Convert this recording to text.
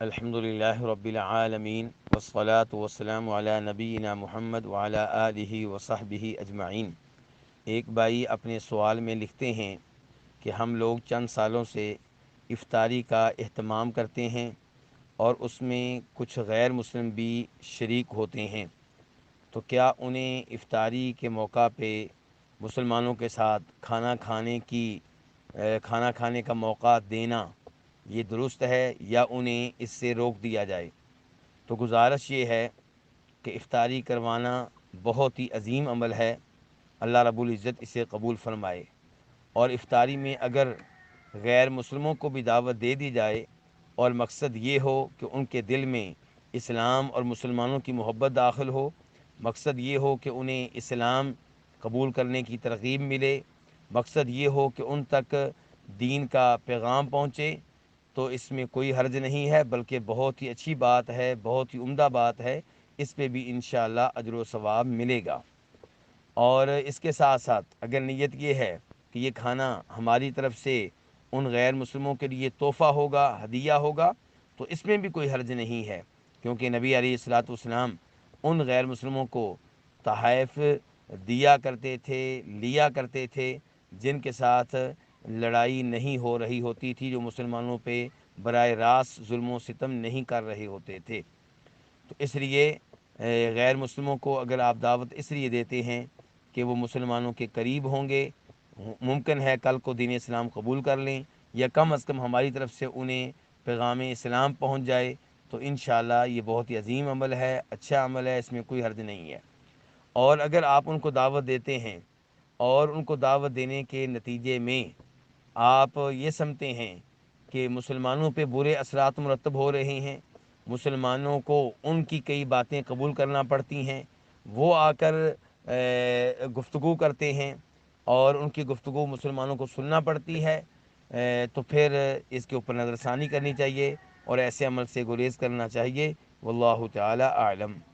الحمدللہ رب العالمین والصلاة والسلام علی نبینا محمد وعلی آلہ وصحبہ اجمعین۔ ایک بھائی اپنے سوال میں لکھتے ہیں کہ ہم لوگ چند سالوں سے افطاری کا اہتمام کرتے ہیں اور اس میں کچھ غیر مسلم بھی شریک ہوتے ہیں، تو کیا انہیں افطاری کے موقع پہ مسلمانوں کے ساتھ کھانا کھانے کا موقع دینا یہ درست ہے یا انہیں اس سے روک دیا جائے؟ تو گزارش یہ ہے کہ افطاری کروانا بہت ہی عظیم عمل ہے، اللہ رب العزت اسے قبول فرمائے۔ اور افطاری میں اگر غیر مسلموں کو بھی دعوت دے دی جائے اور مقصد یہ ہو کہ ان کے دل میں اسلام اور مسلمانوں کی محبت داخل ہو، مقصد یہ ہو کہ انہیں اسلام قبول کرنے کی ترغیب ملے، مقصد یہ ہو کہ ان تک دین کا پیغام پہنچے، تو اس میں کوئی حرج نہیں ہے، بلکہ بہت ہی اچھی بات ہے، بہت ہی عمدہ بات ہے، اس پہ بھی انشاءاللہ اجر و ثواب ملے گا۔ اور اس کے ساتھ ساتھ اگر نیت یہ ہے کہ یہ کھانا ہماری طرف سے ان غیر مسلموں کے لیے تحفہ ہوگا، ہدیہ ہوگا، تو اس میں بھی کوئی حرج نہیں ہے، کیونکہ نبی علیہ الصلاۃ والسلام ان غیر مسلموں کو تحائف دیا کرتے تھے، لیا کرتے تھے، جن کے ساتھ لڑائی نہیں ہو رہی ہوتی تھی، جو مسلمانوں پہ براہ راست ظلم و ستم نہیں کر رہے ہوتے تھے۔ تو اس لیے غیر مسلموں کو اگر آپ دعوت اس لیے دیتے ہیں کہ وہ مسلمانوں کے قریب ہوں گے، ممکن ہے کل کو دین اسلام قبول کر لیں، یا کم از کم ہماری طرف سے انہیں پیغام اسلام پہنچ جائے، تو انشاءاللہ یہ بہت ہی عظیم عمل ہے، اچھا عمل ہے، اس میں کوئی حرج نہیں ہے۔ اور اگر آپ ان کو دعوت دیتے ہیں اور ان کو دعوت دینے کے نتیجے میں آپ یہ سمجھتے ہیں کہ مسلمانوں پہ برے اثرات مرتب ہو رہے ہیں، مسلمانوں کو ان کی کئی باتیں قبول کرنا پڑتی ہیں، وہ آ کر گفتگو کرتے ہیں اور ان کی گفتگو مسلمانوں کو سننا پڑتی ہے، تو پھر اس کے اوپر نظر ثانی کرنی چاہیے اور ایسے عمل سے گریز کرنا چاہیے۔ واللہ تعالی اعلم۔